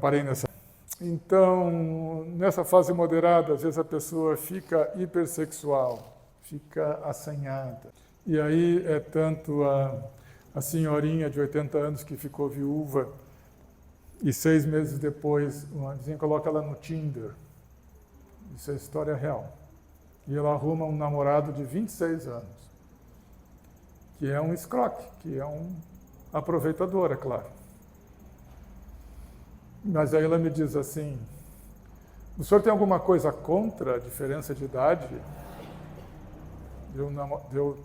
parei nessa. Então, nessa fase moderada, às vezes a pessoa fica hipersexual, fica assanhada. E aí é tanto a senhorinha de 80 anos que ficou viúva e 6 meses depois uma vizinha coloca ela no Tinder. Isso é história real. E ela arruma um namorado de 26 anos, que é um escroque, que é um aproveitador, é claro. Mas aí ela me diz assim, o senhor tem alguma coisa contra a diferença de idade? De eu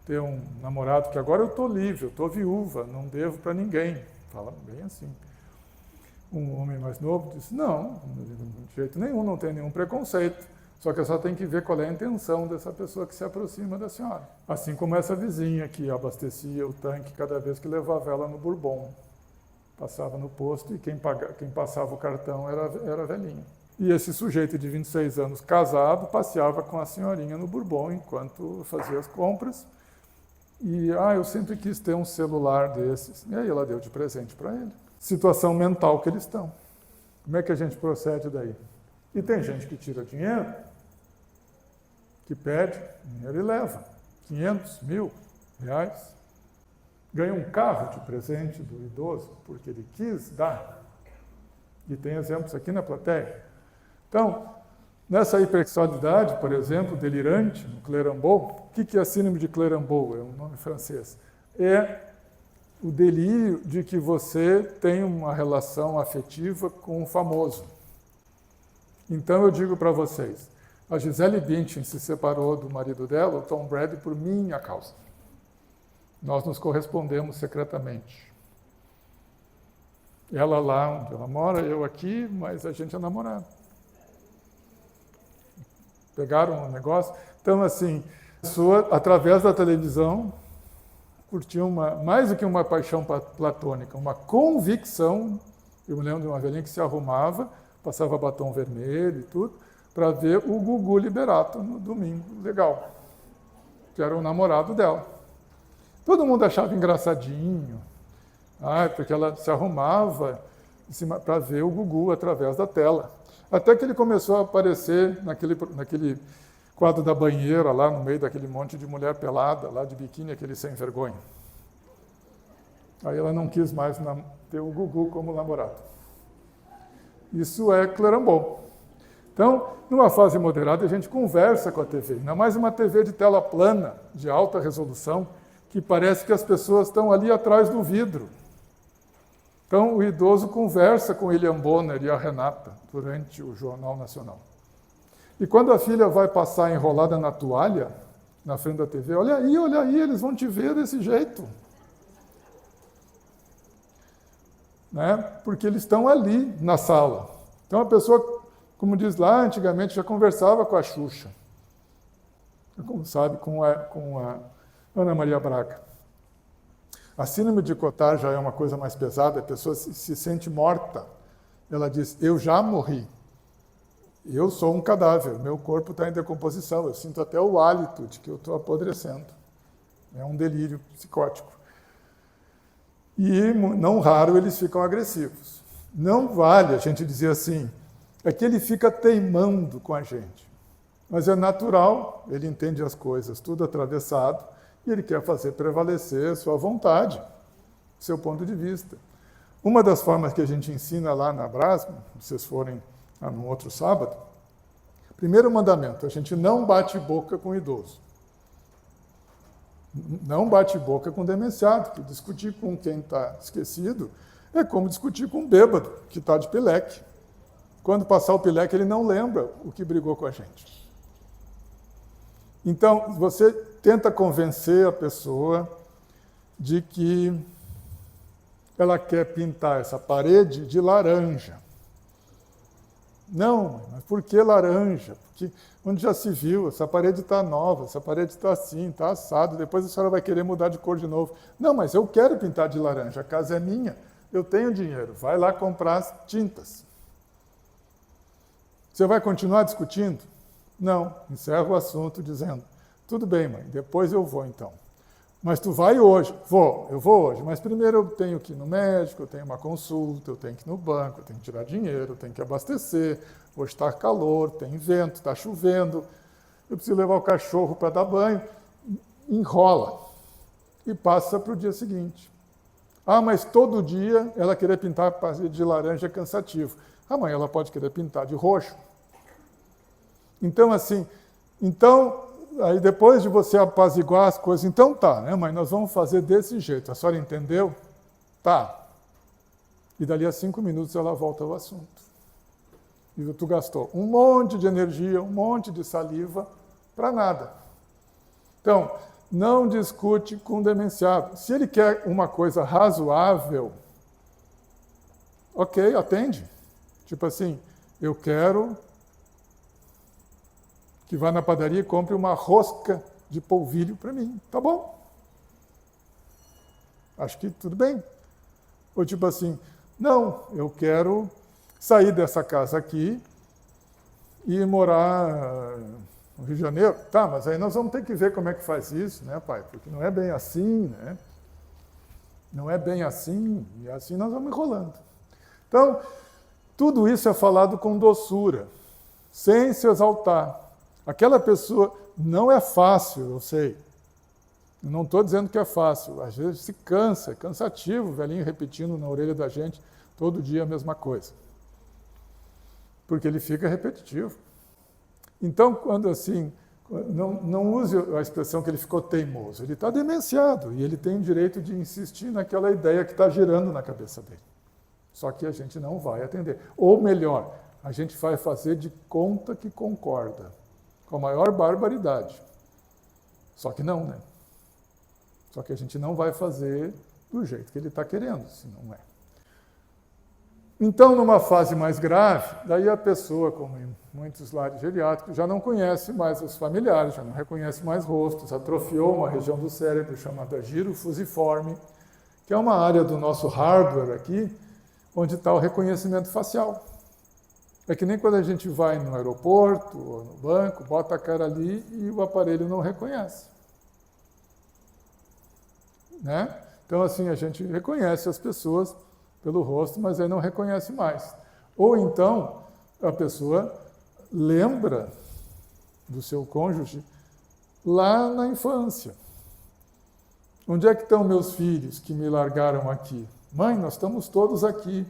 ter um namorado que agora eu estou livre, eu estou viúva, não devo para ninguém. Fala bem assim. Um homem mais novo disse, não, de jeito nenhum, não tem nenhum preconceito. Só que só tem que ver qual é a intenção dessa pessoa que se aproxima da senhora. Assim como essa vizinha que abastecia o tanque cada vez que levava ela no Bourbon. Passava no posto e quem passava o cartão era velhinho. E esse sujeito de 26 anos, casado, passeava com a senhorinha no Bourbon enquanto fazia as compras. E, eu sempre quis ter um celular desses. E aí ela deu de presente para ele. Situação mental que eles estão. Como é que a gente procede daí? E tem gente que tira dinheiro, que pede dinheiro e leva. 500, 1.000 reais. Ganha um carro de presente do idoso, porque ele quis dar. E tem exemplos aqui na plateia. Então, nessa hipersexualidade, por exemplo, delirante, no Clérambault, o que é a síndrome de Clérambault? É um nome francês. É o delírio de que você tem uma relação afetiva com o famoso. Então eu digo para vocês, a Gisele Bündchen se separou do marido dela, o Tom Brady, por minha causa. Nós nos correspondemos secretamente. Ela lá onde ela mora, eu aqui, mas a gente é namorado. Pegaram um negócio. Então, assim, a pessoa, através da televisão, curtiu mais do que uma paixão platônica, uma convicção. Eu me lembro de uma velhinha que se arrumava, passava batom vermelho e tudo, para ver o Gugu Liberato no domingo, legal, que era o namorado dela. Todo mundo achava engraçadinho, porque ela se arrumava para ver o Gugu através da tela. Até que ele começou a aparecer naquele quadro da banheira, lá no meio daquele monte de mulher pelada, lá de biquíni, aquele sem vergonha. Aí ela não quis mais ter o Gugu como namorado. Isso é Clérambault. Então, numa fase moderada, a gente conversa com a TV. Ainda mais uma TV de tela plana, de alta resolução, que parece que as pessoas estão ali atrás do vidro. Então, o idoso conversa com o William Bonner e a Renata durante o Jornal Nacional. E quando a filha vai passar enrolada na toalha, na frente da TV, olha aí, eles vão te ver desse jeito. Né? Porque eles estão ali na sala. Então, a pessoa, como diz lá, antigamente já conversava com a Xuxa. Como sabe, com a Ana Maria Braga. A síndrome de Cotard já é uma coisa mais pesada, a pessoa se sente morta. Ela diz, eu já morri. Eu sou um cadáver, meu corpo está em decomposição, eu sinto até o hálito de que eu estou apodrecendo. É um delírio psicótico. E, não raro, eles ficam agressivos. Não vale a gente dizer assim, é que ele fica teimando com a gente. Mas é natural, ele entende as coisas, tudo atravessado, e ele quer fazer prevalecer sua vontade, seu ponto de vista. Uma das formas que a gente ensina lá na Brasma, se vocês forem no outro sábado, primeiro mandamento, a gente não bate boca com idoso. Não bate boca com demenciado, que discutir com quem está esquecido é como discutir com um bêbado, que está de pileque. Quando passar o pileque, ele não lembra o que brigou com a gente. Então, você tenta convencer a pessoa de que ela quer pintar essa parede de laranja. Não, mas por que laranja? Porque onde já se viu, essa parede está nova, essa parede está assim, está assado, depois a senhora vai querer mudar de cor de novo. Não, mas eu quero pintar de laranja, a casa é minha, eu tenho dinheiro, vai lá comprar as tintas. Você vai continuar discutindo? Não, encerra o assunto dizendo, tudo bem, mãe, depois eu vou então. Mas tu vai hoje? Eu vou hoje. Mas primeiro eu tenho que ir no médico, eu tenho uma consulta, eu tenho que ir no banco, eu tenho que tirar dinheiro, eu tenho que abastecer. Hoje está calor, tem vento, está chovendo. Eu preciso levar o cachorro para dar banho. Enrola e passa para o dia seguinte. Ah, mas todo dia ela querer pintar a parede de laranja é cansativo. Amanhã ela pode querer pintar de roxo. Então, assim, aí depois de você apaziguar as coisas, então tá, né, mas nós vamos fazer desse jeito. A senhora entendeu? Tá. E dali a 5 minutos ela volta ao assunto. E tu gastou um monte de energia, um monte de saliva para nada. Então, não discute com o demenciado. Se ele quer uma coisa razoável, ok, atende. Tipo assim, eu quero que vá na padaria e compre uma rosca de polvilho para mim. Tá bom. Acho que tudo bem. Ou tipo assim, não, eu quero sair dessa casa aqui e morar no Rio de Janeiro. Tá, mas aí nós vamos ter que ver como é que faz isso, né, pai? Porque não é bem assim, né? Não é bem assim, e assim nós vamos enrolando. Então, tudo isso é falado com doçura, sem se exaltar. Aquela pessoa não é fácil, eu sei. Eu não estou dizendo que é fácil. Às vezes se cansa, é cansativo o velhinho repetindo na orelha da gente todo dia a mesma coisa. Porque ele fica repetitivo. Então, quando assim, não use a expressão que ele ficou teimoso. Ele está demenciado e ele tem o direito de insistir naquela ideia que está girando na cabeça dele. Só que a gente não vai atender. Ou melhor, a gente vai fazer de conta que concorda. Com a maior barbaridade. Só que não, né? Só que a gente não vai fazer do jeito que ele está querendo, se não é. Então, numa fase mais grave, daí a pessoa, como em muitos lares geriátricos, já não conhece mais os familiares, já não reconhece mais rostos, atrofiou uma região do cérebro chamada giro fusiforme, que é uma área do nosso hardware aqui, onde está o reconhecimento facial. É que nem quando a gente vai no aeroporto ou no banco, bota a cara ali e o aparelho não reconhece. Né? Então, assim, a gente reconhece as pessoas pelo rosto, mas aí não reconhece mais. Ou então, a pessoa lembra do seu cônjuge lá na infância. Onde é que estão meus filhos que me largaram aqui? Mãe, nós estamos todos aqui.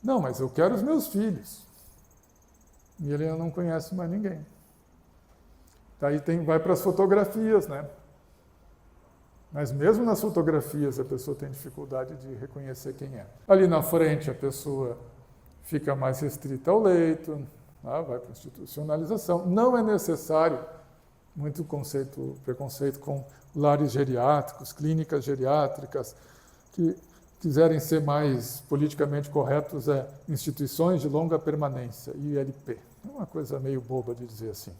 Não, mas eu quero os meus filhos. E ele não conhece mais ninguém. Daí vai para as fotografias, né? Mas mesmo nas fotografias a pessoa tem dificuldade de reconhecer quem é. Ali na frente a pessoa fica mais restrita ao leito, vai para a institucionalização. Não é necessário muito preconceito com lares geriátricos, clínicas geriátricas, que quiserem ser mais politicamente corretos, instituições de longa permanência, ILP. É uma coisa meio boba de dizer assim.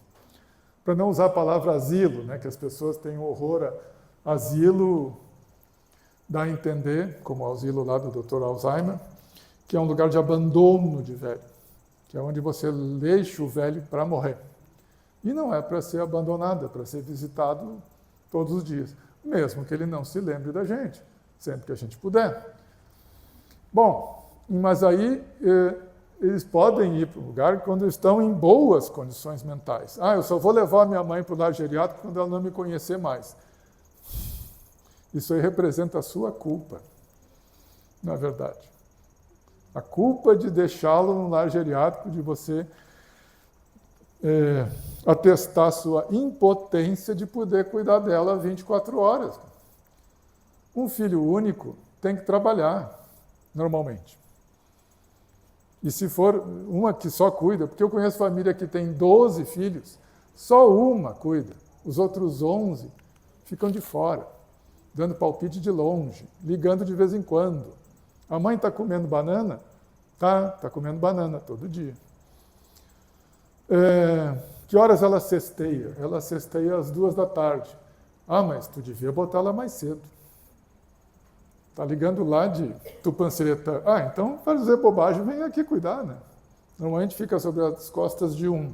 Para não usar a palavra asilo, né, que as pessoas têm horror a asilo, dá a entender, como o asilo lá do Dr. Alzheimer, que é um lugar de abandono de velho, que é onde você deixa o velho para morrer. E não é para ser abandonado, é para ser visitado todos os dias, mesmo que ele não se lembre da gente, sempre que a gente puder. Bom, mas aí eles podem ir para o lugar quando estão em boas condições mentais. Eu só vou levar minha mãe para o lar geriátrico quando ela não me conhecer mais. Isso aí representa a sua culpa, na verdade. A culpa de deixá-lo no lar geriátrico, de você atestar sua impotência de poder cuidar dela 24 horas. Um filho único tem que trabalhar, normalmente. E se for uma que só cuida, porque eu conheço família que tem 12 filhos, só uma cuida, os outros 11 ficam de fora, dando palpite de longe, ligando de vez em quando. A mãe está comendo banana? Está comendo banana todo dia. Que horas ela cesteia? Ela cesteia às 14h. Mas tu devia botar ela mais cedo. Está ligando lá de Tupanciretã. Então, para dizer bobagem, vem aqui cuidar, né? Normalmente fica sobre as costas de um.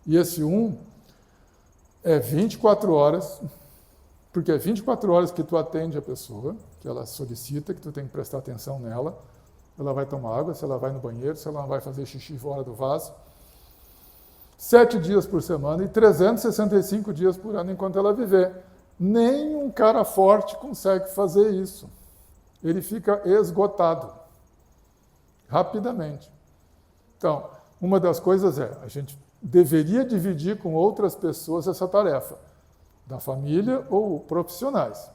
E esse um é 24 horas Porque é 24 horas que tu atende a pessoa, que ela solicita, que tu tem que prestar atenção nela. Ela vai tomar água, se ela vai no banheiro, se ela não vai fazer xixi fora do vaso. 7 dias por semana e 365 dias por ano enquanto ela viver. Nem um cara forte consegue fazer isso. Ele fica esgotado rapidamente. Então, uma das coisas é, a gente deveria dividir com outras pessoas essa tarefa, da família ou profissionais.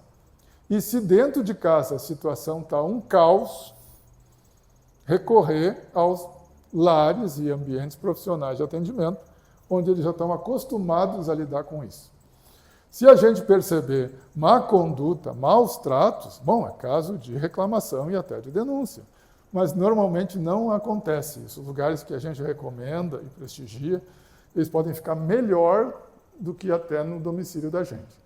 E se dentro de casa a situação está um caos, recorrer aos lares e ambientes profissionais de atendimento, onde eles já estão acostumados a lidar com isso. Se a gente perceber má conduta, maus tratos, bom, é caso de reclamação e até de denúncia. Mas normalmente não acontece isso. Os lugares que a gente recomenda e prestigia, eles podem ficar melhor do que até no domicílio da gente.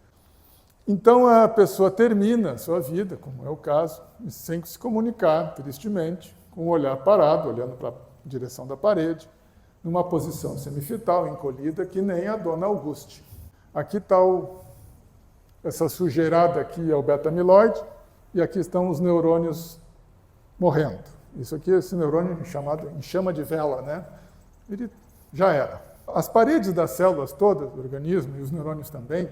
Então a pessoa termina a sua vida, como é o caso, sem se comunicar, tristemente, com o olhar parado, olhando para a direção da parede, numa posição semifetal, encolhida, que nem a dona Auguste. Aqui está essa sujeirada aqui é o beta-amiloide, e aqui estão os neurônios morrendo. Isso aqui, esse neurônio chamado em chama de vela, né? Ele já era. As paredes das células todas do organismo, e os neurônios também,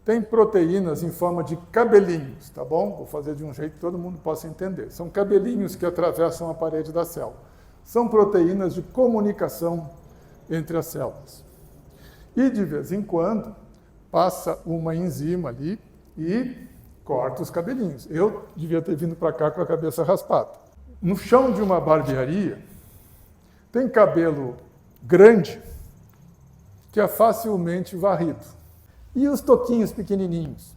têm proteínas em forma de cabelinhos, tá bom? Vou fazer de um jeito que todo mundo possa entender. São cabelinhos que atravessam a parede da célula. São proteínas de comunicação entre as células. E, de vez em quando, passa uma enzima ali e corta os cabelinhos. Eu devia ter vindo para cá com a cabeça raspada. No chão de uma barbearia, tem cabelo grande que é facilmente varrido. E os toquinhos pequenininhos?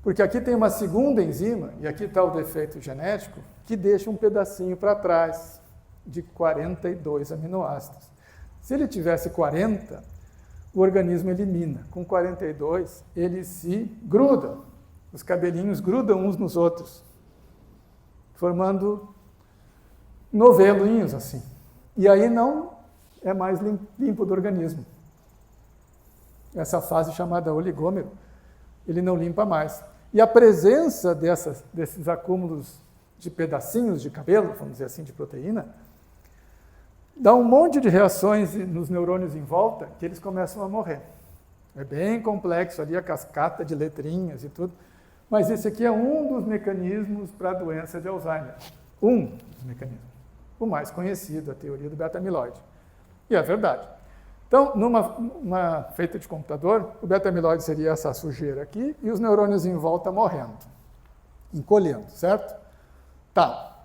Porque aqui tem uma segunda enzima, e aqui está o defeito genético, que deixa um pedacinho para trás de 42 aminoácidos. Se ele tivesse 40, o organismo elimina. Com 42, ele se gruda. Os cabelinhos grudam uns nos outros, formando novelinhos assim. E aí não é mais limpo do organismo. Essa fase chamada oligômero, ele não limpa mais. E a presença desses acúmulos de pedacinhos de cabelo, vamos dizer assim, de proteína, dá um monte de reações nos neurônios em volta que eles começam a morrer. É bem complexo ali a cascata de letrinhas e tudo, mas esse aqui é um dos mecanismos para a doença de Alzheimer. Um dos mecanismos. O mais conhecido, a teoria do beta-amiloide. E é verdade. Então, numa feita de computador, o beta-amiloide seria essa sujeira aqui e os neurônios em volta morrendo, encolhendo, certo? Tá.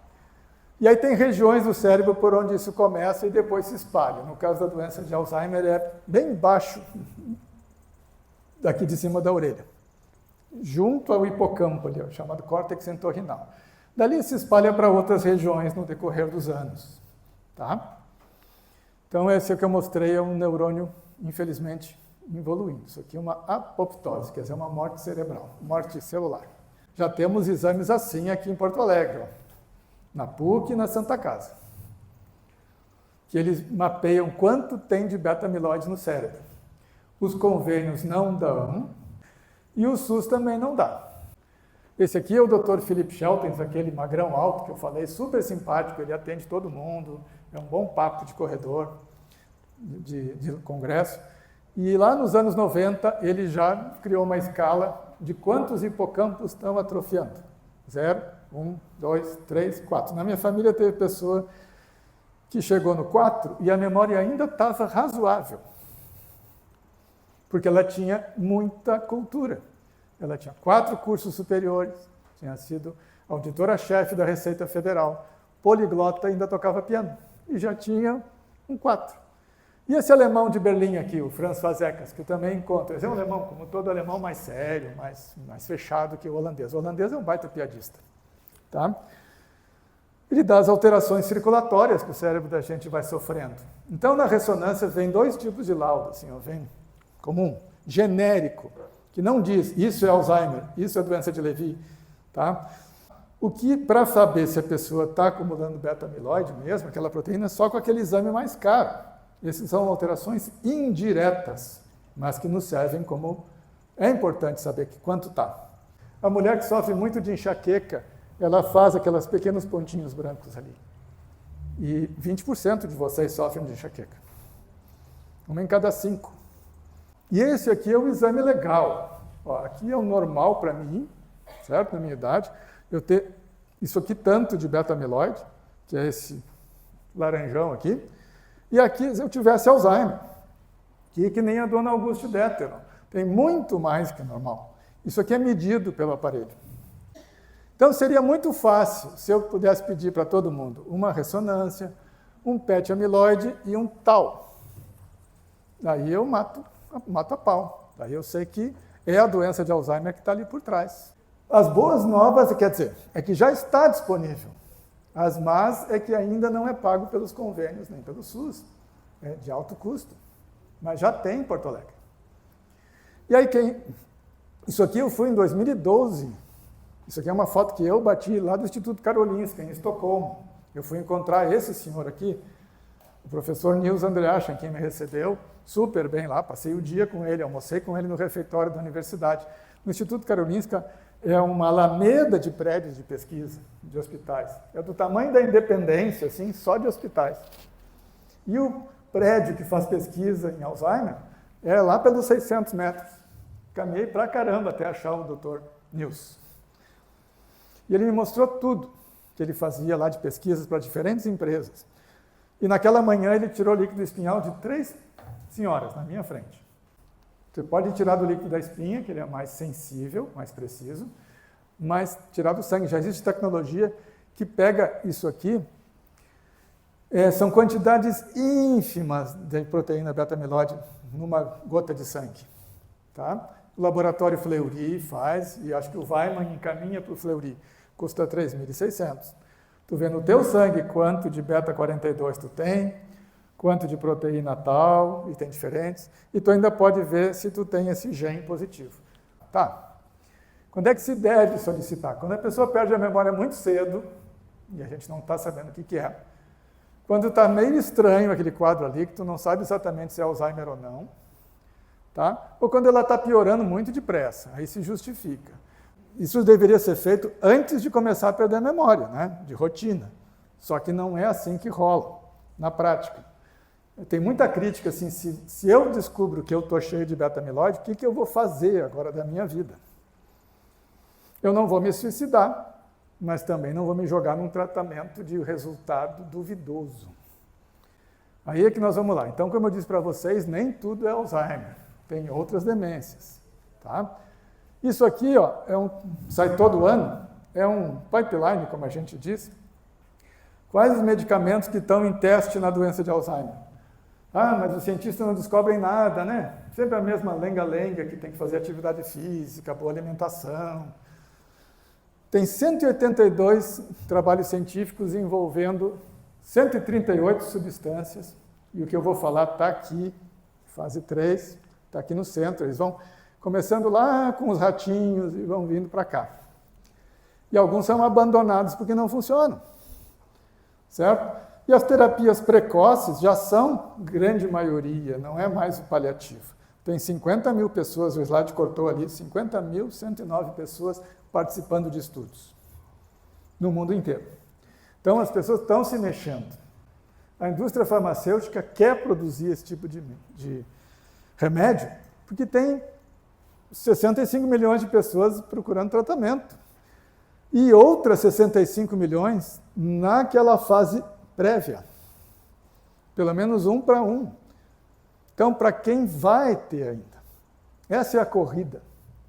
E aí tem regiões do cérebro por onde isso começa e depois se espalha. No caso da doença de Alzheimer, é bem embaixo, daqui de cima da orelha, junto ao hipocampo, ali, chamado córtex entorrinal. Dali se espalha para outras regiões no decorrer dos anos. Tá? Então, esse que eu mostrei é um neurônio, infelizmente, evoluindo. Isso aqui é uma apoptose, quer dizer, uma morte cerebral, morte celular. Já temos exames assim aqui em Porto Alegre, ó, na PUC e na Santa Casa, que eles mapeiam quanto tem de beta-amiloide no cérebro. Os convênios não dão e o SUS também não dá. Esse aqui é o Dr. Philip Scheltens, aquele magrão alto que eu falei, super simpático, ele atende todo mundo, é um bom papo de corredor, de congresso. E lá nos anos 90, ele já criou uma escala de quantos hipocampos estão atrofiando. 0, 1, 2, 3, 4. Na minha família teve pessoa que chegou no 4 e a memória ainda estava razoável, porque ela tinha muita cultura. Ela tinha 4 cursos superiores, tinha sido auditora-chefe da Receita Federal, poliglota, ainda tocava piano, e já tinha um 4. E esse alemão de Berlim aqui, o Franz Fazekas, que eu também encontro, esse é um alemão, como todo alemão, mais sério, mais fechado que o holandês. O holandês é um baita piadista. Tá? Ele dá as alterações circulatórias que o cérebro da gente vai sofrendo. Então, na ressonância, vem 2 tipos de laudo, assim, ó, vem comum, genérico, que não diz isso é Alzheimer, isso é doença de Levy. Tá? O que, para saber se a pessoa está acumulando beta-amiloide mesmo, aquela proteína, só com aquele exame mais caro. Essas são alterações indiretas, mas que nos servem como É importante saber quanto está. A mulher que sofre muito de enxaqueca, ela faz aqueles pequenos pontinhos brancos ali. E 20% de vocês sofrem de enxaqueca. 1 em cada 5. E esse aqui é o exame legal. Ó, aqui é o normal para mim, certo? Na minha idade, eu ter isso aqui tanto de beta-amiloide, que é esse laranjão aqui, e aqui se eu tivesse Alzheimer, que nem a dona Auguste Deter, tem muito mais que normal. Isso aqui é medido pelo aparelho. Então seria muito fácil se eu pudesse pedir para todo mundo uma ressonância, um PET amiloide e um tau. Daí eu mato a pau. Daí eu sei que é a doença de Alzheimer que está ali por trás. As boas novas, quer dizer, é que já está disponível. As más é que ainda não é pago pelos convênios, nem pelo SUS. É de alto custo. Mas já tem em Porto Alegre. E aí, isso aqui eu fui em 2012. Isso aqui é uma foto que eu bati lá do Instituto Karolinska, em Estocolmo. Eu fui encontrar esse senhor aqui, o professor Nils Andreasen, quem me recebeu super bem lá. Passei o dia com ele, almocei com ele no refeitório da universidade. No Instituto Karolinska é uma alameda de prédios de pesquisa, de hospitais. É do tamanho da Independência, assim, só de hospitais. E o prédio que faz pesquisa em Alzheimer é lá pelos 600 metros. Caminhei pra caramba até achar o Dr. Nils. E ele me mostrou tudo que ele fazia lá de pesquisas para diferentes empresas. E naquela manhã ele tirou líquido espinhal de 3 senhoras na minha frente. Você pode tirar do líquido da espinha, que ele é mais sensível, mais preciso, mas tirar do sangue. Já existe tecnologia que pega isso aqui. São quantidades ínfimas de proteína beta-amiloide numa gota de sangue. Tá? O laboratório Fleury faz, e acho que o Weimann encaminha para o Fleury. Custa 3.600. Tu vê no teu sangue quanto de beta-42 tu tem, quanto de proteína tal, e tem diferentes, e tu ainda pode ver se tu tem esse gene positivo. Tá. Quando é que se deve solicitar? Quando a pessoa perde a memória muito cedo, e a gente não está sabendo o que é. Quando está meio estranho aquele quadro ali, que tu não sabe exatamente se é Alzheimer ou não, tá? Ou quando ela está piorando muito depressa, aí se justifica. Isso deveria ser feito antes de começar a perder a memória, né? De rotina. Só que não é assim que rola, na prática. Tem muita crítica assim, se eu descubro que eu estou cheio de beta-amiloide, o que eu vou fazer agora da minha vida? Eu não vou me suicidar, mas também não vou me jogar num tratamento de resultado duvidoso. Aí é que nós vamos lá. Então, como eu disse para vocês, nem tudo é Alzheimer. Tem outras demências. Tá? Isso aqui ó, sai todo ano, é um pipeline, como a gente diz. Quais os medicamentos que estão em teste na doença de Alzheimer? Ah, mas os cientistas não descobrem nada, né? Sempre a mesma lenga-lenga que tem que fazer atividade física, boa alimentação. Tem 182 trabalhos científicos envolvendo 138 substâncias, e o que eu vou falar está aqui, fase 3, está aqui no centro. Eles vão começando lá com os ratinhos e vão vindo para cá. E alguns são abandonados porque não funcionam, certo? E as terapias precoces já são grande maioria, não é mais o paliativo. Tem 50 mil pessoas, o slide cortou ali, 50.109 pessoas participando de estudos no mundo inteiro. Então, as pessoas estão se mexendo. A indústria farmacêutica quer produzir esse tipo de remédio porque tem 65 milhões de pessoas procurando tratamento e outras 65 milhões naquela fase prévia. Pelo menos 1 para 1. Então, para quem vai ter ainda? Essa é a corrida,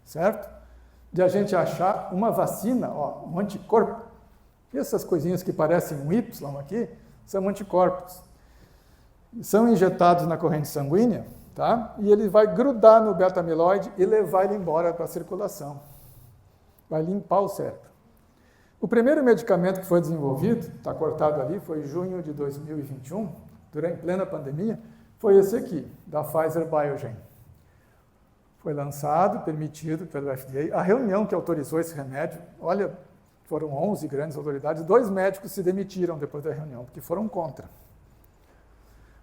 certo? De a gente achar uma vacina, ó, um anticorpo. E essas coisinhas que parecem um Y aqui, são anticorpos. São injetados na corrente sanguínea, tá? E ele vai grudar no beta-amiloide e levar ele embora para a circulação. Vai limpar o cérebro. O primeiro medicamento que foi desenvolvido, está cortado ali, foi em junho de 2021, durante plena pandemia, foi esse aqui, da Pfizer Biogen. Foi lançado, permitido pelo FDA. A reunião que autorizou esse remédio, olha, foram 11 grandes autoridades, 2 médicos se demitiram depois da reunião, porque foram contra.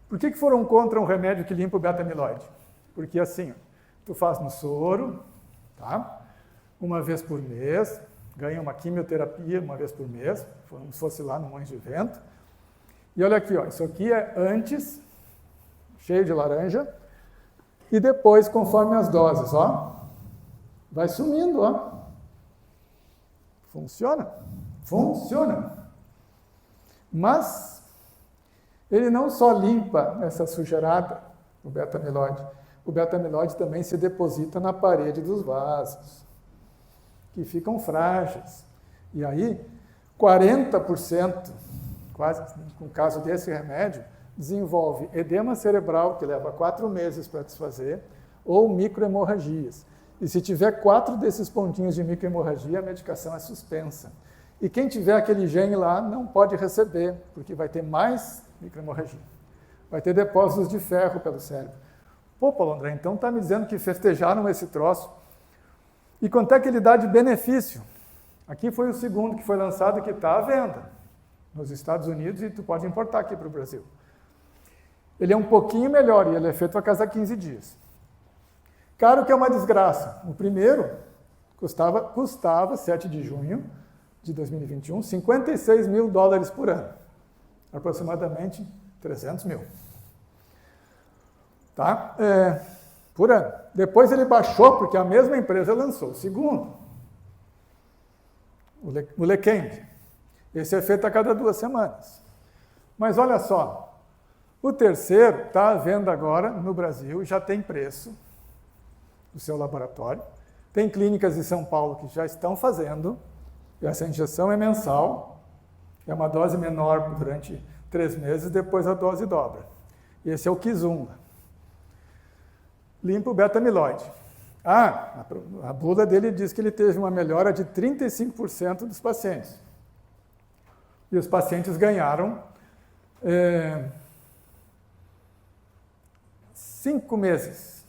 Por que foram contra um remédio que limpa o beta-amiloide? Porque assim, tu faz no soro, tá? Uma vez por mês, ganha uma quimioterapia uma vez por mês, como se fosse lá no Moinhos de Vento. E olha aqui, ó, isso aqui é antes, cheio de laranja, e depois, conforme as doses, ó, vai sumindo, ó. Funciona? Funciona. Mas ele não só limpa essa sujeirada, o beta-amiloide. O beta-amiloide também se deposita na parede dos vasos, que ficam frágeis. E aí, 40%, quase no caso desse remédio, desenvolve edema cerebral, que leva 4 meses para desfazer, ou microhemorragias. E se tiver 4 desses pontinhos de microhemorragia, a medicação é suspensa. E quem tiver aquele gene lá não pode receber, porque vai ter mais microhemorragia. Vai ter depósitos de ferro pelo cérebro. Pô, Paulo André, então está me dizendo que festejaram esse troço. E quanto é que ele dá de benefício? Aqui foi o segundo que foi lançado, que está à venda nos Estados Unidos, e tu pode importar aqui para o Brasil. Ele é um pouquinho melhor, e ele é feito a cada 15 dias. Caro que é uma desgraça. O primeiro custava 7 de junho de 2021, $56 mil por ano. Aproximadamente 300 mil. Tá? Por ano. Depois ele baixou, porque a mesma empresa lançou o segundo. O Leqembi. Esse é feito a cada 2 semanas. Mas olha só, o terceiro está à venda agora no Brasil, já tem preço do seu laboratório. Tem clínicas em São Paulo que já estão fazendo. Essa injeção é mensal, é uma dose menor durante 3 meses, depois a dose dobra. Esse é o Kizumba. Limpa o beta-amiloide. A bula dele diz que ele teve uma melhora de 35% dos pacientes. E os pacientes ganharam 5 meses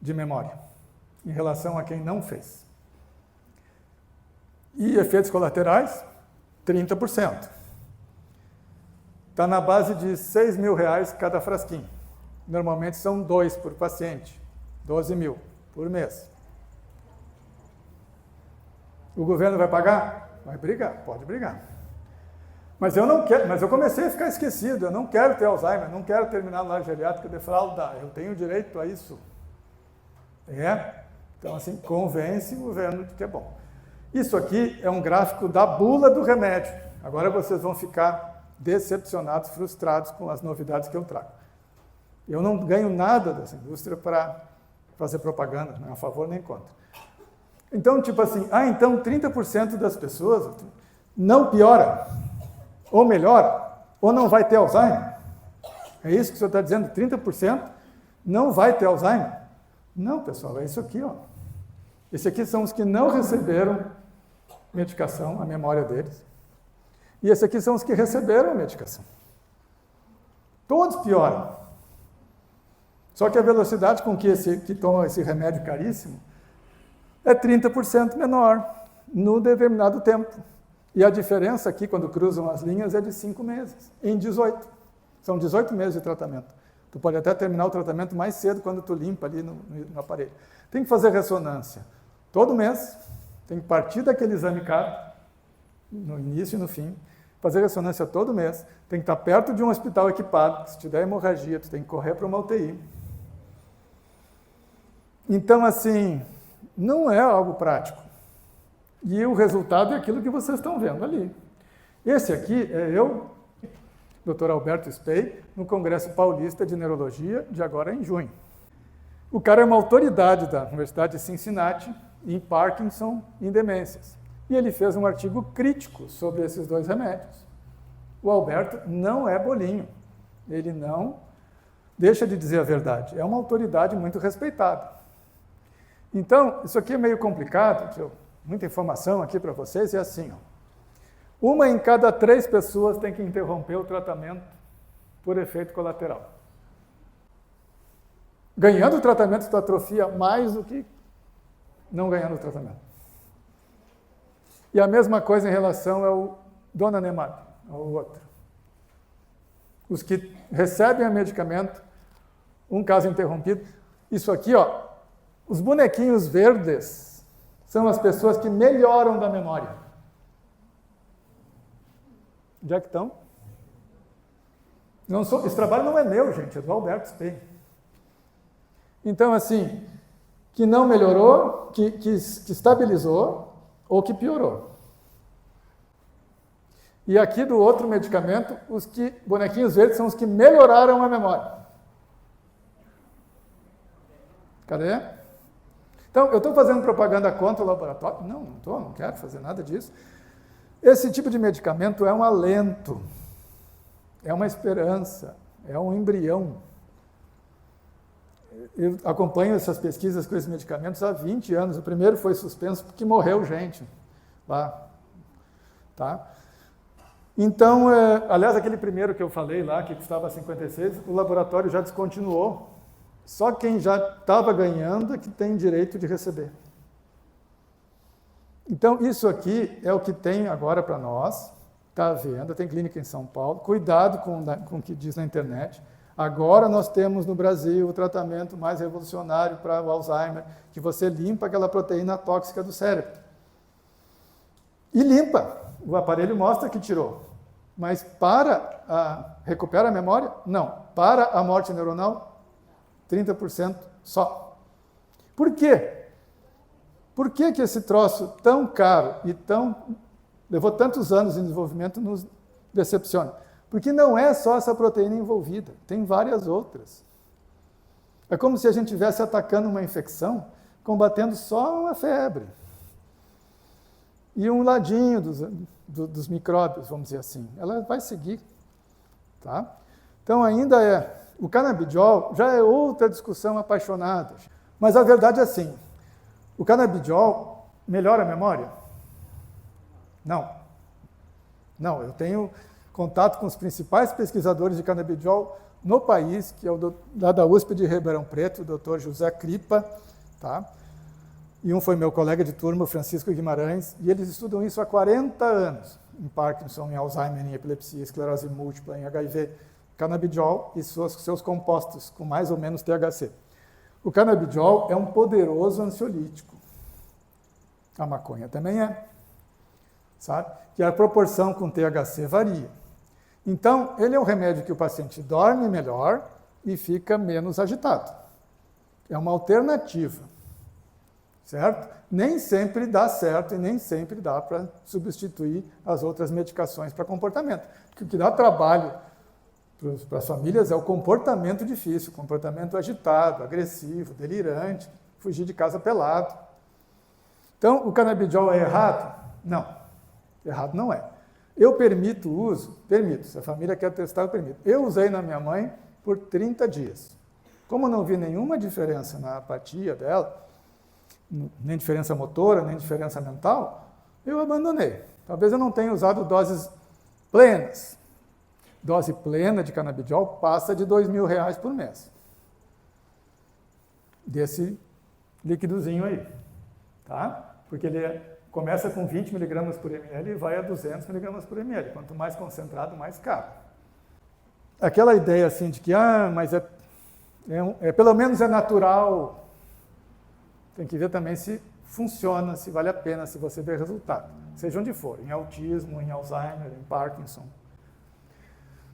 de memória, em relação a quem não fez. E efeitos colaterais, 30%. Está na base de R$6 mil cada frasquinho. Normalmente são 2 por paciente, 12 mil por mês. O governo vai pagar? Vai brigar, pode brigar. Mas eu não quero, mas eu comecei a ficar esquecido, eu não quero ter Alzheimer, não quero terminar na geriátrica de fralda, eu tenho direito a isso. Então assim, convence o governo de que é bom. Isso aqui é um gráfico da bula do remédio. Agora vocês vão ficar decepcionados, frustrados com as novidades que eu trago. Eu não ganho nada dessa indústria para fazer propaganda, não é a favor nem contra. Então, tipo assim, então 30% das pessoas não piora, ou melhora, ou não vai ter Alzheimer. É isso que o senhor está dizendo? 30% não vai ter Alzheimer? Não, pessoal, é isso aqui, ó. Esse aqui são os que não receberam medicação, a memória deles. E esse aqui são os que receberam a medicação. Todos pioram. Só que a velocidade com que toma esse remédio caríssimo é 30% menor no determinado tempo. E a diferença aqui, quando cruzam as linhas, é de 5 meses, em 18. São 18 meses de tratamento. Tu pode até terminar o tratamento mais cedo quando tu limpa ali no aparelho. Tem que fazer ressonância todo mês, tem que partir daquele exame caro, no início e no fim, fazer ressonância todo mês, tem que estar perto de um hospital equipado, se tiver hemorragia, tu tem que correr para uma UTI. Então, assim, não é algo prático. E o resultado é aquilo que vocês estão vendo ali. Esse aqui é eu, Dr. Alberto Spey, no Congresso Paulista de Neurologia, de agora em junho. O cara é uma autoridade da Universidade de Cincinnati em Parkinson e em demências. E ele fez um artigo crítico sobre esses 2 remédios. O Alberto não é bolinho. Ele não deixa de dizer a verdade. É uma autoridade muito respeitada. Então, isso aqui é meio complicado, muita informação aqui para vocês, é assim, ó. 1 em cada 3 pessoas tem que interromper o tratamento por efeito colateral. Ganhando o tratamento de atrofia mais do que não ganhando o tratamento. E a mesma coisa em relação ao donanemab, ao outro. Os que recebem o medicamento, um caso interrompido, isso aqui, ó, Os bonequinhos verdes são as pessoas que melhoram da memória. Onde é que estão? Esse trabalho não é meu, gente, é do Albert Speer. Então, assim, que não melhorou, que estabilizou ou que piorou. E aqui do outro medicamento, bonequinhos verdes são os que melhoraram a memória. Cadê? Então, eu estou fazendo propaganda contra o laboratório? Não quero fazer nada disso. Esse tipo de medicamento é um alento, é uma esperança, é um embrião. Eu acompanho essas pesquisas com esses medicamentos há 20 anos. O primeiro foi suspenso porque morreu gente lá. Tá? Então, aliás, aquele primeiro que eu falei lá, que custava 56, o laboratório já descontinuou. Só quem já estava ganhando é que tem direito de receber. Então, isso aqui é o que tem agora para nós. Está à venda, tem clínica em São Paulo. Cuidado com o que diz na internet. Agora nós temos no Brasil o tratamento mais revolucionário para o Alzheimer, que você limpa aquela proteína tóxica do cérebro. E limpa. O aparelho mostra que tirou. Mas recupera a memória? Não. Para a morte neuronal? 30% só. Por quê? Por que esse troço tão caro e levou tantos anos em desenvolvimento nos decepciona? Porque não é só essa proteína envolvida, tem várias outras. É como se a gente estivesse atacando uma infecção, combatendo só uma febre. E um ladinho dos micróbios, vamos dizer assim. Ela vai seguir. Tá? Então, o canabidiol já é outra discussão apaixonada. Mas a verdade é assim, o canabidiol melhora a memória? Não, eu tenho contato com os principais pesquisadores de canabidiol no país, que é lá da USP de Ribeirão Preto, o Dr. José Cripa, tá? E um foi meu colega de turma, o Francisco Guimarães, e eles estudam isso há 40 anos, em Parkinson, em Alzheimer, em epilepsia, esclerose múltipla, em HIV, canabidiol e seus compostos, com mais ou menos THC. O canabidiol é um poderoso ansiolítico. A maconha também é, sabe? Que a proporção com THC varia. Então, ele é um remédio que o paciente dorme melhor e fica menos agitado. É uma alternativa, certo? Nem sempre dá certo e nem sempre dá para substituir as outras medicações para comportamento. Porque o que dá trabalho para as famílias é o comportamento difícil, comportamento agitado, agressivo, delirante, fugir de casa pelado. Então, o canabidiol é errado? Não, errado não é. Eu permito o uso? Permito. Se a família quer testar, eu permito. Eu usei na minha mãe por 30 dias. Como não vi nenhuma diferença na apatia dela, nem diferença motora, nem diferença mental, eu abandonei. Talvez eu não tenha usado doses plenas. Dose plena de canabidiol passa de R$2.000 por mês. Desse líquidozinho aí. Tá? Porque ele começa com 20 mg por ml e vai a 200 mg por ml. Quanto mais concentrado, mais caro. Aquela ideia assim de que, mas pelo menos é natural. Tem que ver também se funciona, se vale a pena, se você vê resultado. Seja onde for, em autismo, em Alzheimer, em Parkinson.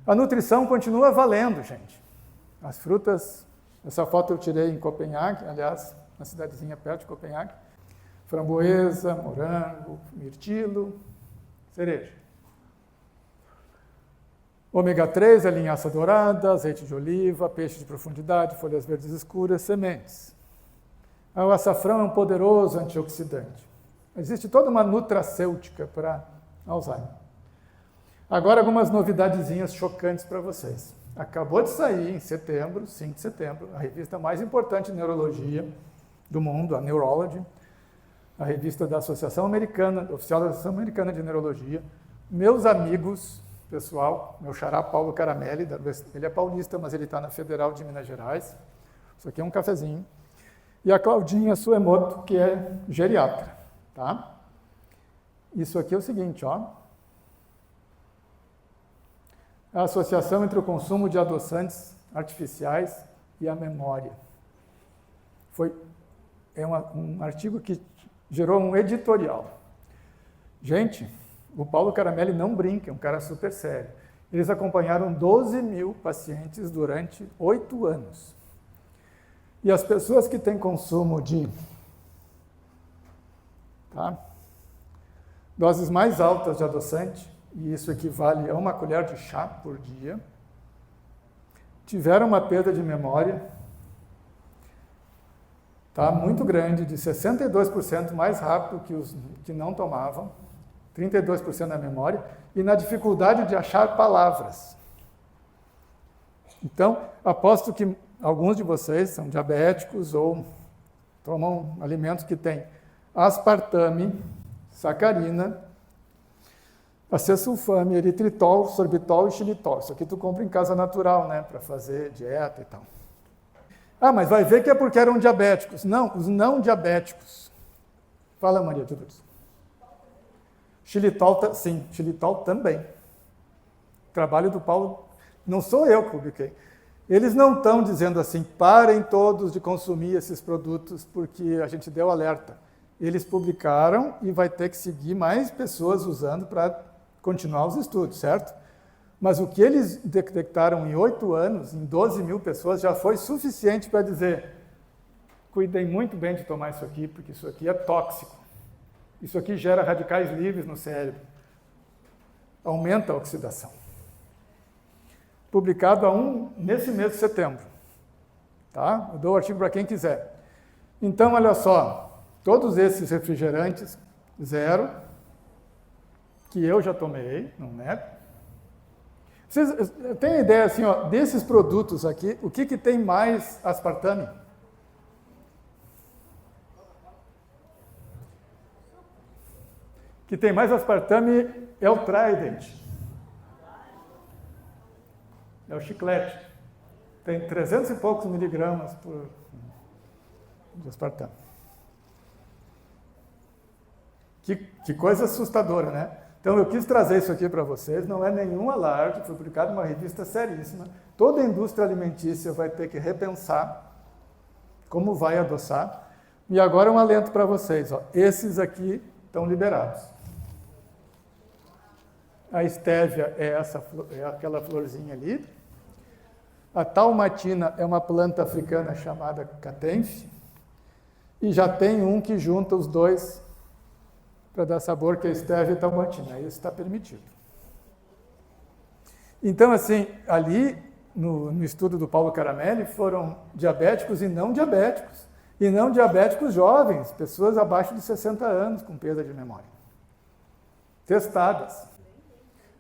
A nutrição continua valendo, gente. As frutas, essa foto eu tirei em Copenhague, aliás, uma cidadezinha perto de Copenhague. Framboesa, morango, mirtilo, cereja. Ômega 3, a linhaça dourada, azeite de oliva, peixe de profundidade, folhas verdes escuras, sementes. O açafrão é um poderoso antioxidante. Existe toda uma nutracêutica para Alzheimer. Agora, algumas novidadezinhas chocantes para vocês. Acabou de sair, em setembro, 5 de setembro, a revista mais importante de neurologia do mundo, a Neurology, a revista da Associação Americana, oficial da Associação Americana de Neurologia. Meus amigos, pessoal, meu xará Paulo Caramelli, ele é paulista, mas ele está na Federal de Minas Gerais. Isso aqui é um cafezinho. E a Claudinha Suemoto, que é geriatra. Tá? Isso aqui é o seguinte, ó. A associação entre o consumo de adoçantes artificiais e a memória. Foi é um artigo que gerou um editorial. Gente, o Paulo Caramelli não brinca, é um cara super sério. Eles acompanharam 12 mil pacientes durante 8 anos. E as pessoas que têm consumo de doses mais altas de adoçante, e isso equivale a 1 colher de chá por dia, tiveram uma perda de memória muito grande, de 62% mais rápido que os que não tomavam, 32% na memória, e na dificuldade de achar palavras. Então, aposto que alguns de vocês são diabéticos ou tomam alimentos que têm aspartame, sacarina, acesulfame, eritritol, sorbitol e xilitol. Isso aqui tu compra em casa natural, né, para fazer dieta e tal. Ah, mas vai ver que é porque eram diabéticos. Não, os não diabéticos. Fala, Maria de Lourdes. Xilitol, sim, xilitol também. Trabalho do Paulo, não sou eu que publiquei. Eles não estão dizendo assim, parem todos de consumir esses produtos porque a gente deu alerta. Eles publicaram e vai ter que seguir mais pessoas usando para continuar os estudos, certo? Mas o que eles detectaram em 8 anos, em 12 mil pessoas, já foi suficiente para dizer: cuidem muito bem de tomar isso aqui, porque isso aqui é tóxico. Isso aqui gera radicais livres no cérebro. Aumenta a oxidação. Publicado nesse mês de setembro. Tá? Eu dou o artigo para quem quiser. Então, olha só, todos esses refrigerantes, 0, que eu já tomei, não é? Vocês têm ideia assim, ó, desses produtos aqui, o que tem mais aspartame? O que tem mais aspartame é o Trident. É o chiclete. Tem 300 e poucos miligramas de aspartame. Que coisa assustadora, né? Então, eu quis trazer isso aqui para vocês, não é nenhum alarde, foi publicado em uma revista seríssima. Toda a indústria alimentícia vai ter que repensar como vai adoçar. E agora um alento para vocês, ó. Esses aqui estão liberados. A estévia é aquela florzinha ali. A talmatina é uma planta africana chamada catenfe. E já tem um que junta os dois para dar sabor, que é a estévia e talmatina. Isso está permitido. Então, assim, ali no estudo do Paulo Caramelli foram diabéticos e não diabéticos. E não diabéticos jovens, pessoas abaixo de 60 anos com perda de memória. Testadas.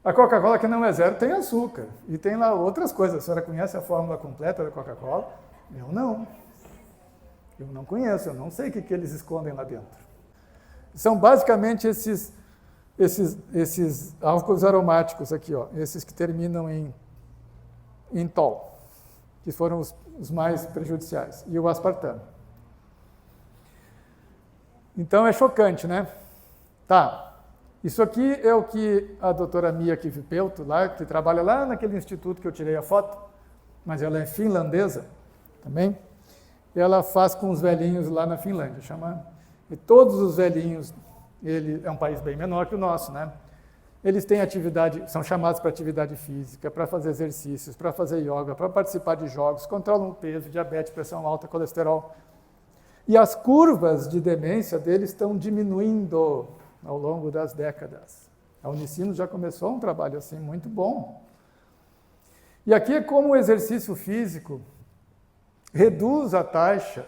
A Coca-Cola, que não é 0, tem açúcar. E tem lá outras coisas. A senhora conhece a fórmula completa da Coca-Cola? Eu não. Eu não conheço, eu não sei o que eles escondem lá dentro. São basicamente esses álcools aromáticos aqui, ó, esses que terminam em tol, que foram os mais prejudiciais, e o aspartame. Então é chocante, né? Tá, isso aqui é o que a doutora Mia Kivipelto, lá, que trabalha lá naquele instituto que eu tirei a foto, mas ela é finlandesa também, ela faz com os velhinhos lá na Finlândia, E todos os velhinhos, ele é um país bem menor que o nosso, né? Eles têm atividade, são chamados para atividade física, para fazer exercícios, para fazer yoga, para participar de jogos, controlam o peso, diabetes, pressão alta, colesterol. E as curvas de demência deles estão diminuindo ao longo das décadas. A Unicinos já começou um trabalho assim muito bom. E aqui é como o exercício físico reduz a taxa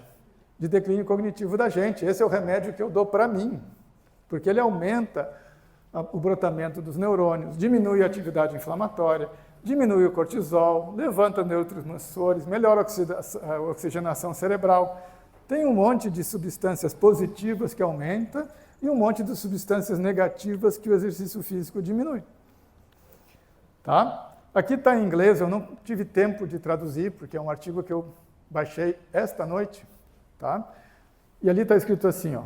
de declínio cognitivo da gente. Esse é o remédio que eu dou para mim, porque ele aumenta o brotamento dos neurônios, diminui a atividade inflamatória, diminui o cortisol, levanta neurotransmissores, melhora a oxigenação cerebral. Tem um monte de substâncias positivas que aumenta e um monte de substâncias negativas que o exercício físico diminui. Tá? Aqui está em inglês, eu não tive tempo de traduzir, porque é um artigo que eu baixei esta noite. Tá? E ali está escrito assim, ó,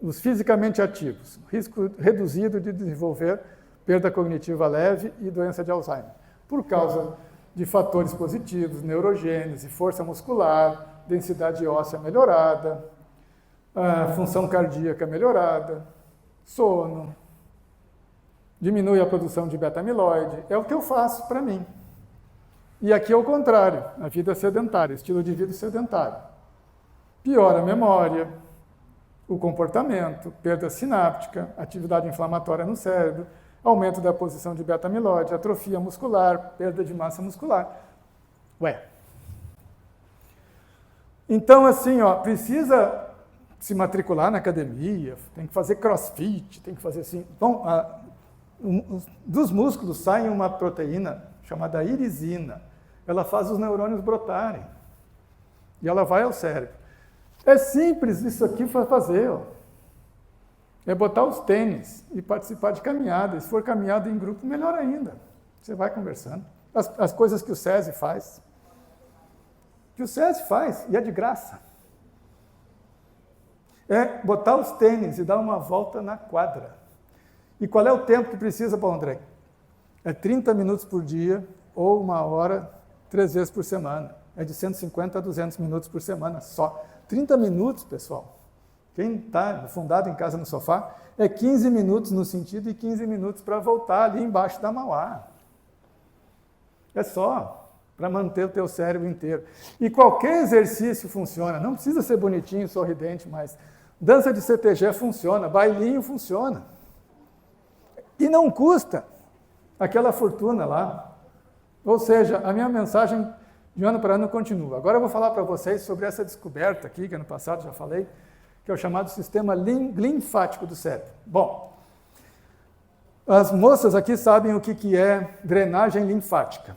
os fisicamente ativos, risco reduzido de desenvolver perda cognitiva leve e doença de Alzheimer, por causa de fatores positivos, neurogênese, força muscular, densidade óssea melhorada, a função cardíaca melhorada, sono, diminui a produção de beta-amiloide. É o que eu faço para mim. E aqui é o contrário, a vida sedentária, estilo de vida sedentário. Piora a memória, o comportamento, perda sináptica, atividade inflamatória no cérebro, aumento da posição de beta-amiloide, atrofia muscular, perda de massa muscular. Ué. Então, assim, precisa se matricular na academia, tem que fazer crossfit, tem que fazer assim. Bom, dos músculos sai uma proteína chamada irisina. Ela faz os neurônios brotarem. E ela vai ao cérebro. É simples isso aqui para fazer. É botar os tênis e participar de caminhada. E se for caminhada em grupo, melhor ainda. Você vai conversando. As coisas que o SESI faz. Que o SESI faz, e é de graça. É botar os tênis e dar uma volta na quadra. E qual é o tempo que precisa, Paulo André? É 30 minutos por dia ou 1 hora, 3 vezes por semana. É de 150 a 200 minutos por semana só. 30 minutos, pessoal. Quem está fundado em casa no sofá, é 15 minutos no sentido e 15 minutos para voltar ali embaixo da Mauá. É só para manter o teu cérebro inteiro. E qualquer exercício funciona. Não precisa ser bonitinho, sorridente, mas dança de CTG funciona, bailinho funciona. E não custa aquela fortuna lá. Ou seja, a minha mensagem de ano para ano continua. Agora eu vou falar para vocês sobre essa descoberta aqui, que ano passado já falei, que é o chamado sistema linfático do cérebro. Bom, as moças aqui sabem o que é drenagem linfática,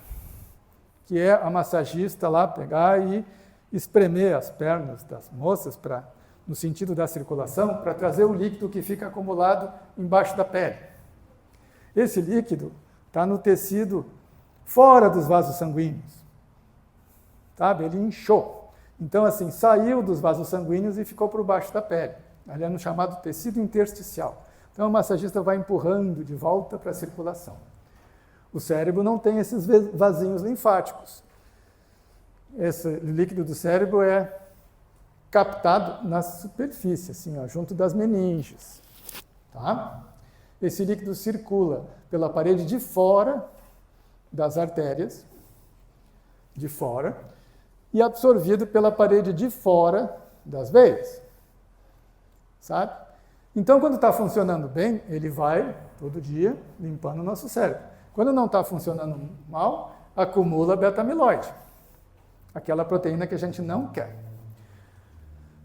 que é a massagista lá pegar e espremer as pernas das moças no sentido da circulação, para trazer o líquido que fica acumulado embaixo da pele. Esse líquido está no tecido fora dos vasos sanguíneos. Sabe? Ele inchou. Então, assim, saiu dos vasos sanguíneos e ficou por baixo da pele. Ali é no chamado tecido intersticial. Então, o massagista vai empurrando de volta para a circulação. O cérebro não tem esses vasinhos linfáticos. Esse líquido do cérebro é captado na superfície, assim, junto das meninges. Tá? Esse líquido circula pela parede de fora das artérias, de fora, e absorvido pela parede de fora das veias. Sabe? Então, quando está funcionando bem, ele vai, todo dia, limpando o nosso cérebro. Quando não está funcionando mal, acumula beta-amiloide, aquela proteína que a gente não quer.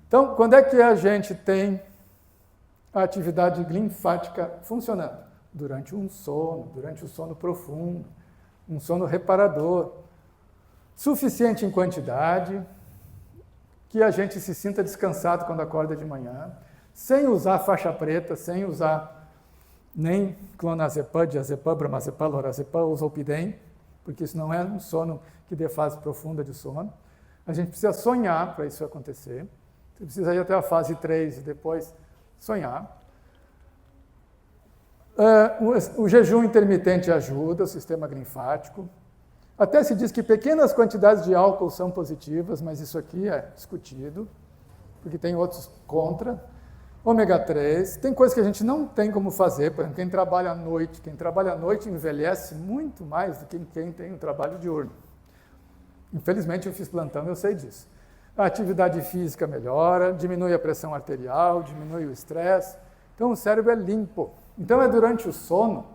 Então, quando é que a gente tem a atividade linfática funcionando? Durante o sono profundo, um sono reparador, suficiente em quantidade, que a gente se sinta descansado quando acorda de manhã, sem usar faixa preta, sem usar nem clonazepam, diazepam, bromazepam, lorazepam ou zolpidem, porque isso não é um sono que dê fase profunda de sono. A gente precisa sonhar para isso acontecer. Você precisa ir até a fase 3 e depois sonhar. O jejum intermitente ajuda o sistema linfático. Até se diz que pequenas quantidades de álcool são positivas, mas isso aqui é discutido, porque tem outros contra. Ômega 3, tem coisas que a gente não tem como fazer, por exemplo, quem trabalha à noite envelhece muito mais do que quem tem um trabalho diurno. Infelizmente eu fiz plantão, eu sei disso. A atividade física melhora, diminui a pressão arterial, diminui o estresse, então o cérebro é limpo. Então é durante o sono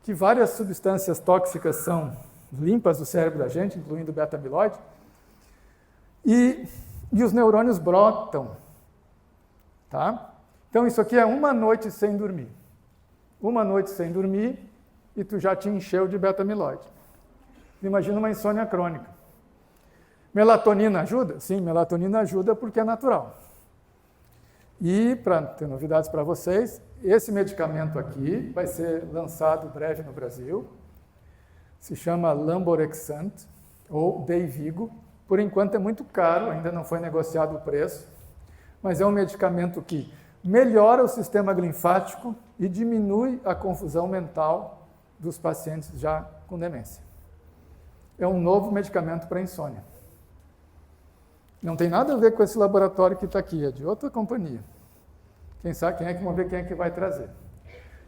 que várias substâncias tóxicas são limpas do cérebro da gente, incluindo beta-amiloide, e os neurônios brotam. Tá? Então isso aqui é 1 noite sem dormir. 1 noite sem dormir e tu já te encheu de beta-amiloide. Imagina uma insônia crônica. Melatonina ajuda? Sim, melatonina ajuda porque é natural. E, para ter novidades para vocês, esse medicamento aqui vai ser lançado breve no Brasil. Se chama Lamborexant ou Dayvigo. Por enquanto é muito caro, ainda não foi negociado o preço, mas é um medicamento que melhora o sistema linfático e diminui a confusão mental dos pacientes já com demência. É um novo medicamento para insônia. Não tem nada a ver com esse laboratório que está aqui, é de outra companhia. Vamos ver quem é que vai trazer.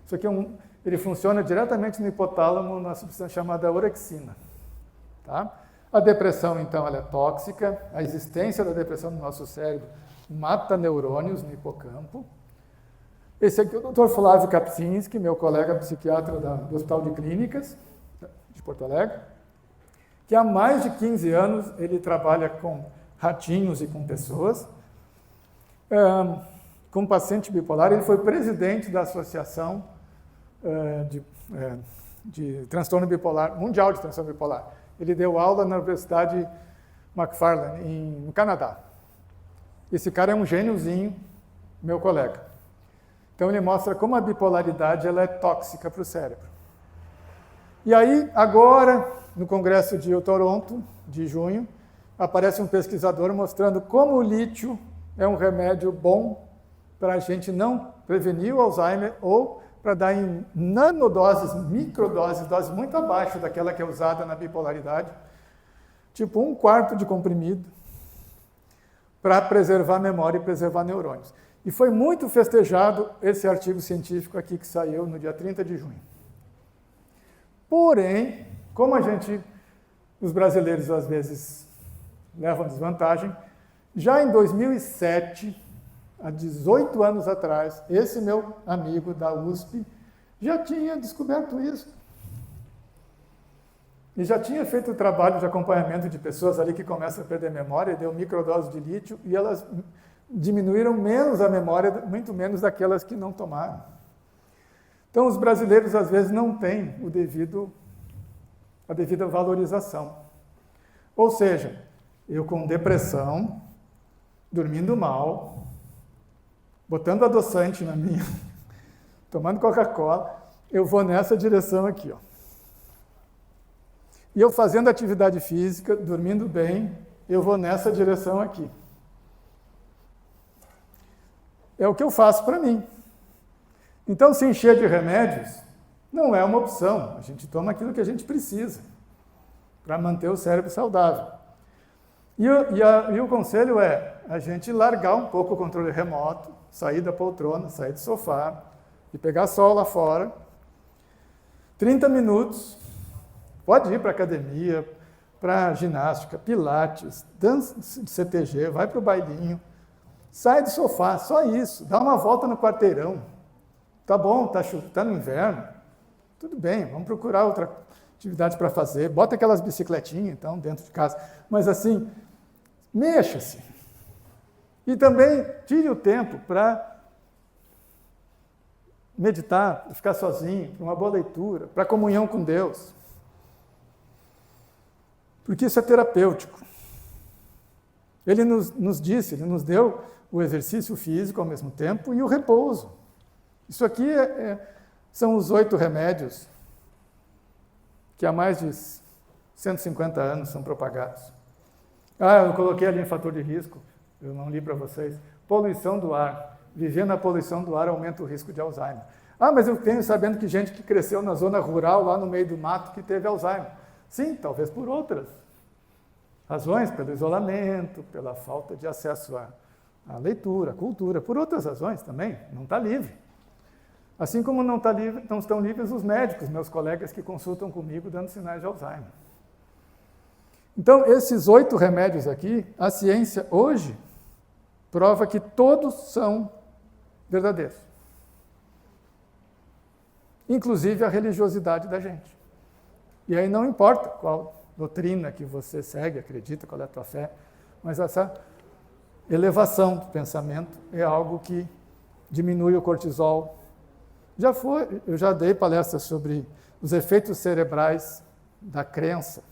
Isso aqui ele funciona diretamente no hipotálamo, numa substância chamada orexina. Tá? A depressão, então, ela é tóxica. A existência da depressão no nosso cérebro mata neurônios no hipocampo. Esse aqui é o Dr. Flávio Kapczynski, meu colega psiquiatra do Hospital de Clínicas de Porto Alegre, que há mais de 15 anos ele trabalha com ratinhos e com pessoas. Com paciente bipolar, ele foi presidente da Associação de Transtorno Bipolar, Mundial de Transtorno Bipolar. Ele deu aula na Universidade Macfarlane, no Canadá. Esse cara é um gêniozinho, meu colega. Então ele mostra como a bipolaridade ela é tóxica para o cérebro. E aí, agora, no Congresso de Toronto, de junho, aparece um pesquisador mostrando como o lítio é um remédio bom para a gente não prevenir o Alzheimer ou para dar em nanodoses, microdoses, doses muito abaixo daquela que é usada na bipolaridade, tipo 1/4 de comprimido, para preservar a memória e preservar neurônios. E foi muito festejado esse artigo científico aqui que saiu no dia 30 de junho. Porém, como os brasileiros às vezes levam desvantagem, já em 2007, há 18 anos atrás, esse meu amigo da USP já tinha descoberto isso. E já tinha feito o trabalho de acompanhamento de pessoas ali que começam a perder memória, deu microdose de lítio e elas diminuíram menos a memória, muito menos daquelas que não tomaram. Então, os brasileiros, às vezes, não têm a devida valorização. Ou seja, eu com depressão, dormindo mal, botando adoçante na minha, tomando Coca-Cola, eu vou nessa direção aqui, ó. E eu fazendo atividade física, dormindo bem, eu vou nessa direção aqui. É o que eu faço para mim. Então, se encher de remédios não é uma opção. A gente toma aquilo que a gente precisa para manter o cérebro saudável. E o conselho é a gente largar um pouco o controle remoto, sair da poltrona, sair do sofá e pegar sol lá fora. 30 minutos, pode ir para academia, para ginástica, pilates, dança de CTG, vai para o bailinho, sai do sofá, só isso, dá uma volta no quarteirão. Tá bom, tá no inverno, tudo bem, vamos procurar outra atividade para fazer, bota aquelas bicicletinhas, então, dentro de casa. Mas assim, mexa-se. E também tire o tempo para meditar, para ficar sozinho, para uma boa leitura, para comunhão com Deus. Porque isso é terapêutico. Ele nos deu o exercício físico ao mesmo tempo e o repouso. Isso aqui são os 8 remédios que há mais de 150 anos são propagados. Eu coloquei ali um fator de risco, eu não li para vocês. Poluição do ar. Viver na poluição do ar aumenta o risco de Alzheimer. Mas eu tenho sabendo que gente que cresceu na zona rural, lá no meio do mato, que teve Alzheimer. Sim, talvez por outras razões, pelo isolamento, pela falta de acesso à leitura, à cultura, por outras razões também, não está livre. Assim como não estão livres os médicos, meus colegas que consultam comigo dando sinais de Alzheimer. Então, esses 8 remédios aqui, a ciência hoje prova que todos são verdadeiros. Inclusive a religiosidade da gente. E aí não importa qual doutrina que você segue, acredita, qual é a tua fé, mas essa elevação do pensamento é algo que diminui o cortisol. Eu já dei palestras sobre os efeitos cerebrais da crença,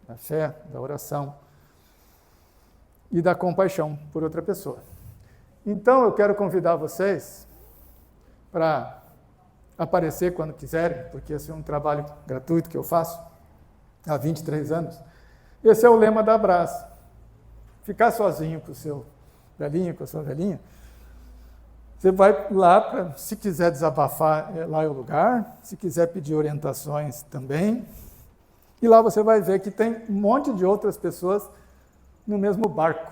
da fé, da oração e da compaixão por outra pessoa. Então, eu quero convidar vocês para aparecer quando quiserem, porque esse é um trabalho gratuito que eu faço há 23 anos. Esse é o lema da Abraz. Ficar sozinho com o seu velhinho, com a sua velhinha. Você vai lá, se quiser desabafar, lá é o lugar. Se quiser pedir orientações também. E lá você vai ver que tem um monte de outras pessoas no mesmo barco.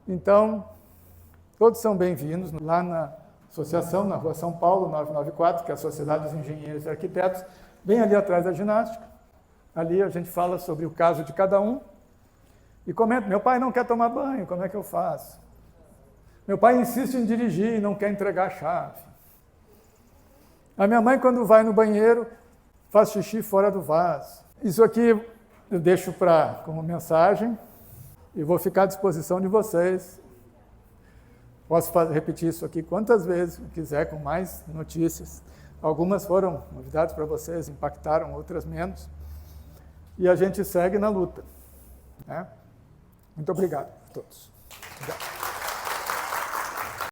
Então, Todos são bem-vindos lá na associação, na Rua São Paulo, 994, que é a Sociedade dos Engenheiros e Arquitetos, bem ali atrás da ginástica. Ali a gente fala sobre o caso de cada um e comenta: meu pai não quer tomar banho, como é que eu faço? Meu pai insiste em dirigir e não quer entregar a chave. A minha mãe, quando vai no banheiro, faz xixi fora do vaso. Isso aqui eu deixo como mensagem e vou ficar à disposição de vocês. Posso repetir isso aqui quantas vezes quiser, com mais notícias. Algumas foram novidades para vocês, impactaram, outras menos. E a gente segue na luta, né? Muito obrigado a todos. Obrigado.